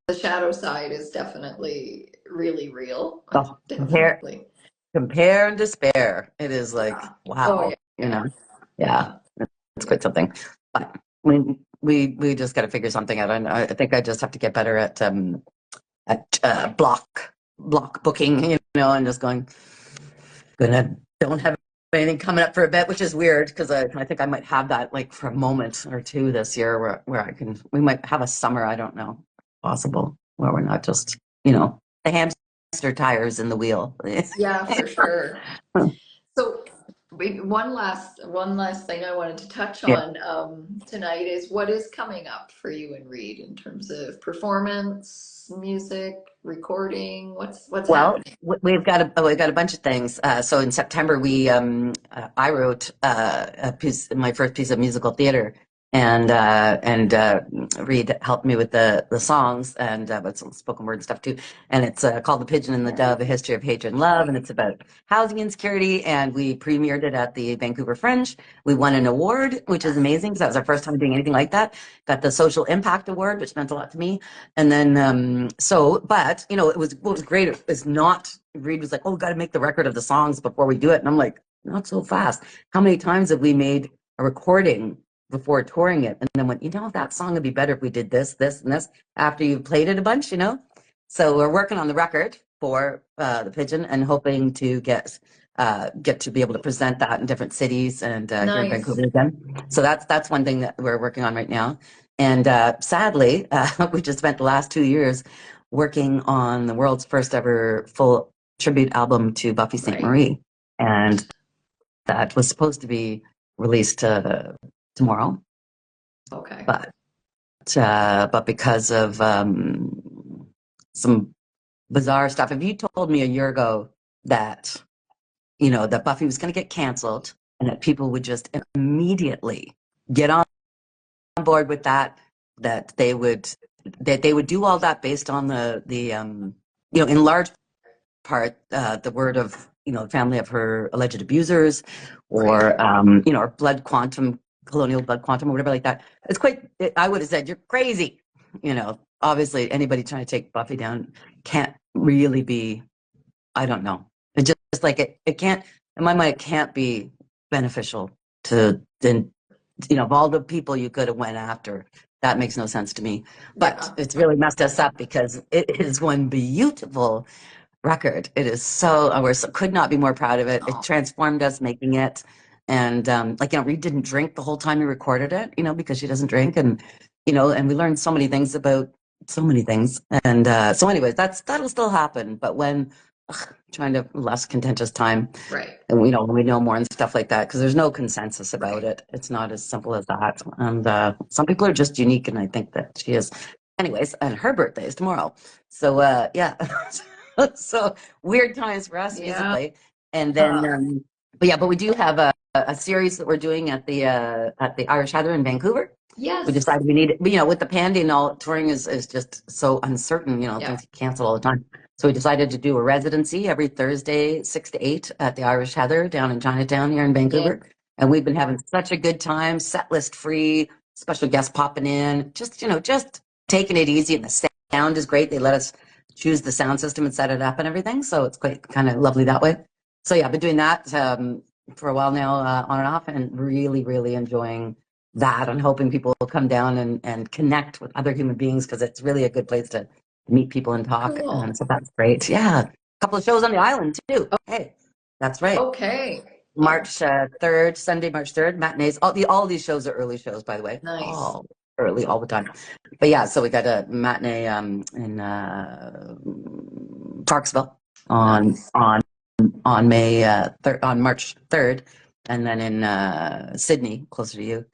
Speaker 1: the shadow side is definitely really real.
Speaker 2: Oh,
Speaker 1: Definitely.
Speaker 2: compare and despair. It is like,
Speaker 1: Yeah. Oh
Speaker 2: wow,
Speaker 1: yeah.
Speaker 2: yeah,
Speaker 1: Yeah.
Speaker 2: it's quite something. But we just got to figure something out. And I think I just have to get better at block booking, and just gonna don't have anything coming up for a bit, which is weird because I think I might have that like for a moment or two this year where we might have a summer, I don't know, possible where we're not just, the hamster tires in the wheel.
Speaker 1: Yeah, for sure. So one last thing I wanted to touch
Speaker 2: Yeah.
Speaker 1: on tonight is what is coming up for you and Reed in terms of performance, music, recording. What's
Speaker 2: Well,
Speaker 1: happening?
Speaker 2: we've got a bunch of things. So in September, I wrote my first piece of musical theater, and Reed helped me with the songs and with some spoken word stuff too. And it's called The Pigeon and the Dove: A History of Hatred and Love, and it's about housing insecurity. And we premiered it at the Vancouver Fringe. We won an award, which is amazing because that was our first time doing anything like that. Got the Social Impact Award, which meant a lot to me. And then, but it was what was great is not Reed was like, oh, got to make the record of the songs before we do it. And I'm like, not so fast. How many times have we made a recording before touring it? And then went, that song would be better if we did this, this, and this after you've played it a bunch. So we're working on the record for the Pigeon and hoping to get to be able to present that in different cities and here in
Speaker 1: Nice.
Speaker 2: Vancouver again. So that's one thing that we're working on right now. And sadly, we just spent the last 2 years working on the world's first ever full tribute album to Buffy St.
Speaker 1: Right.
Speaker 2: Marie. And that was supposed to be released tomorrow.
Speaker 1: Okay.
Speaker 2: But because of some bizarre stuff, if you told me a year ago that, that Buffy was going to get canceled and that people would just immediately get on board with that they would do all that based on the in large part the word of the family of her alleged abusers
Speaker 1: Right.
Speaker 2: or colonial blood quantum or whatever like that. I would have said you're crazy. Obviously anybody trying to take Buffy down can't really be, I don't know. It just like it can't, in my mind, it can't be beneficial to then, of all the people you could have went after. That makes no sense to me. But
Speaker 1: Yeah.
Speaker 2: it's really messed us up because it is one beautiful record. It is could not be more proud of it. It
Speaker 1: Oh,
Speaker 2: transformed us making it. And Reed didn't drink the whole time he recorded it, because she doesn't drink. And we learned so many things about so many things. And so anyways, that'll still happen. But when trying to less contentious time,
Speaker 1: right.
Speaker 2: and we know more and stuff like that, because there's no consensus about
Speaker 1: Right.
Speaker 2: it. It's not as simple as that. And some people are just unique, and I think that she is. Anyways, and her birthday is tomorrow. So yeah. So weird times for us
Speaker 1: Yeah.
Speaker 2: musically. And then but we do have a series that we're doing at the Irish Heather in Vancouver. We
Speaker 1: Yes.
Speaker 2: decided we need, with the pandy and all, touring is just so uncertain,
Speaker 1: Yeah.
Speaker 2: things get canceled all the time. So we decided to do a residency every Thursday, 6 to 8 at the Irish Heather down in Chinatown here in
Speaker 1: Yeah.
Speaker 2: Vancouver. And we've been having such a good time, set list free, special guests popping in, just taking it easy. And the sound is great. They let us choose the sound system and set it up and everything. So it's quite kind of lovely that way. So yeah, I've been doing that for a while now, on and off, and really, really enjoying that and hoping people will come down and connect with other human beings because it's really a good place to meet people and talk. And
Speaker 1: Cool.
Speaker 2: so that's great. Yeah. A couple of shows on the island too. Hey, that's right.
Speaker 1: Okay. Oh,
Speaker 2: March 3rd, Sunday, March 3rd, matinees. All these shows are early shows, by the way.
Speaker 1: nice.
Speaker 2: All early, all the time. But yeah, so we got a matinee in Parksville on
Speaker 1: Nice.
Speaker 2: on on March 3rd, and then in Sydney, closer to you,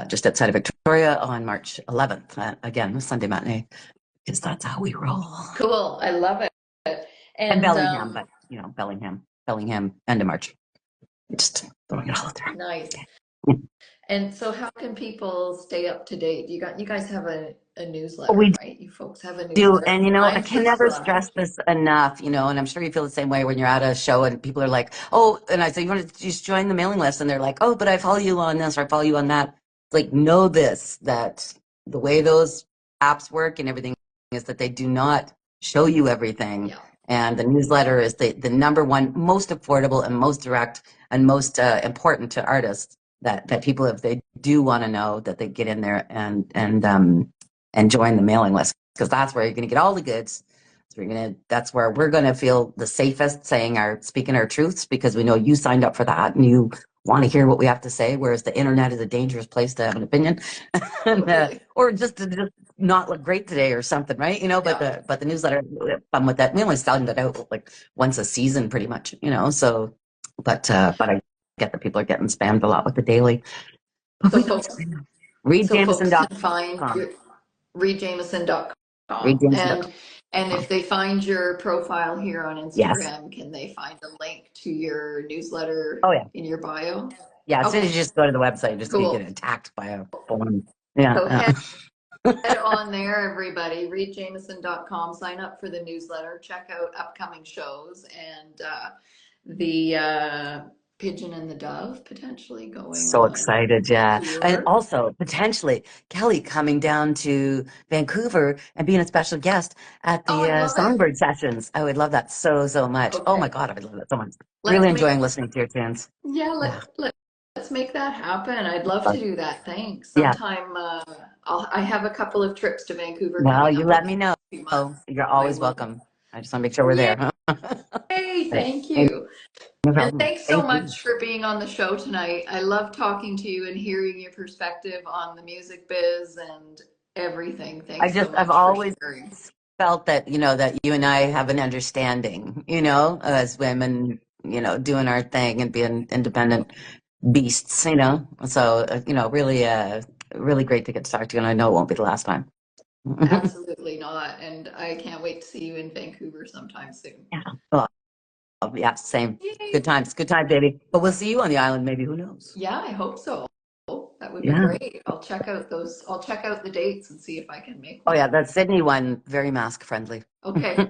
Speaker 2: just outside of Victoria on March 11th. Again, Sunday matinee, because that's how we roll.
Speaker 1: Cool. I love it.
Speaker 2: And
Speaker 1: And
Speaker 2: Bellingham, but Bellingham, end of March. Just throwing it all out
Speaker 1: Nice.
Speaker 2: there.
Speaker 1: And so how can people stay up to date? You guys have a newsletter,
Speaker 2: We
Speaker 1: right? You folks have a
Speaker 2: do.
Speaker 1: newsletter.
Speaker 2: And, I
Speaker 1: I'm
Speaker 2: can never
Speaker 1: subscribed.
Speaker 2: stress this enough, and I'm sure you feel the same way when you're at a show and people are like, oh, and I say, you want to just join the mailing list? And they're like, oh, but I follow you on this or I follow you on that. It's like, know this, that the way those apps work and everything is that they do not show you everything.
Speaker 1: Yeah.
Speaker 2: And the newsletter is the number one, most affordable and most direct and most important to artists that people, if they do want to know, that they get in there and join the mailing list, because that's where you're going to get all the goods. So that's where we're going to feel the safest speaking our truths, because we know you signed up for that and you want to hear what we have to say. Whereas the internet is a dangerous place to have an opinion, and,
Speaker 1: Totally.
Speaker 2: or just to just not look great today or something, right? But
Speaker 1: Yeah.
Speaker 2: the newsletter, fun with that. We only send it out like once a season, pretty much. So, but I get that people are getting spammed a lot with the daily. But
Speaker 1: So
Speaker 2: we don't
Speaker 1: folks,
Speaker 2: spam. Read
Speaker 1: so folks can
Speaker 2: Jameson.com.
Speaker 1: find your
Speaker 2: Read
Speaker 1: readjameson.com, and
Speaker 2: Jameson.com.
Speaker 1: if they find your profile here on
Speaker 2: Yes.
Speaker 1: Instagram, can they find a link to your newsletter
Speaker 2: Oh yeah.
Speaker 1: in your bio?
Speaker 2: Yeah. As soon as
Speaker 1: Okay,
Speaker 2: you just go to the website, you're just gonna get
Speaker 1: cool.
Speaker 2: attacked by a form. Yeah.
Speaker 1: So
Speaker 2: Yeah.
Speaker 1: head on there, everybody. Readjameson.com. Sign up for the newsletter. Check out upcoming shows and the Pigeon and the Dove potentially going
Speaker 2: So
Speaker 1: on
Speaker 2: excited, yeah. And
Speaker 1: tour.
Speaker 2: also potentially Kelly coming down to Vancouver and being a special guest at
Speaker 1: Oh,
Speaker 2: the
Speaker 1: I'd love it.
Speaker 2: Songbird sessions. I would love that so much. Oh my
Speaker 1: Okay,
Speaker 2: God, I would love that so much.
Speaker 1: let's
Speaker 2: Really
Speaker 1: make
Speaker 2: enjoying listening to your tunes.
Speaker 1: yeah
Speaker 2: Yeah.
Speaker 1: let's make that happen. I'd love to do that. Thanks.
Speaker 2: Yeah.
Speaker 1: Sometime I have a couple of trips to Vancouver
Speaker 2: Well,
Speaker 1: coming
Speaker 2: you
Speaker 1: up in
Speaker 2: let
Speaker 1: the
Speaker 2: me know.
Speaker 1: next few months.
Speaker 2: You're
Speaker 1: I
Speaker 2: always
Speaker 1: will.
Speaker 2: welcome. I just want to make sure we're
Speaker 1: Yay!
Speaker 2: there. Huh? Right.
Speaker 1: Thank you.
Speaker 2: No
Speaker 1: And
Speaker 2: problem.
Speaker 1: thanks so
Speaker 2: Thank you.
Speaker 1: much for being on the show tonight. I love talking to you and hearing your perspective on the music biz and everything. Thanks so
Speaker 2: I've
Speaker 1: much for
Speaker 2: always
Speaker 1: sharing.
Speaker 2: felt that, that you and I have an understanding, as women, doing our thing and being independent beasts, So, really, really great to get to talk to you. And I know it won't be the last time.
Speaker 1: Absolutely not. And I can't wait to see you in Vancouver sometime soon.
Speaker 2: Yeah. Well, yeah, same.
Speaker 1: Yay.
Speaker 2: Good times. Good time, baby. But we'll see you on the island, maybe. Who knows?
Speaker 1: Yeah, I hope so. That would be
Speaker 2: Yeah.
Speaker 1: great. I'll check out the dates and see if I can make
Speaker 2: Oh,
Speaker 1: one.
Speaker 2: yeah. That Sydney one, very mask friendly.
Speaker 1: Okay.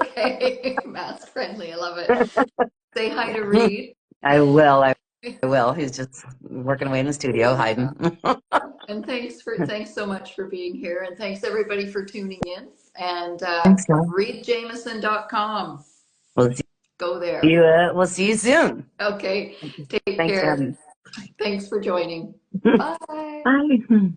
Speaker 1: Okay. Mask friendly. I love it. Say hi to Reed.
Speaker 2: I will. I will. He's just working away in the studio,
Speaker 1: Yeah.
Speaker 2: hiding.
Speaker 1: And thanks so much for being here. And thanks everybody for tuning in. And
Speaker 2: Thanks, John.
Speaker 1: readjameson.com.
Speaker 2: We'll see
Speaker 1: Go there.
Speaker 2: you. We'll see you soon.
Speaker 1: Okay. Take
Speaker 2: Thanks for
Speaker 1: care.
Speaker 2: having
Speaker 1: Thanks for joining.
Speaker 2: me.
Speaker 1: Bye.
Speaker 2: Bye.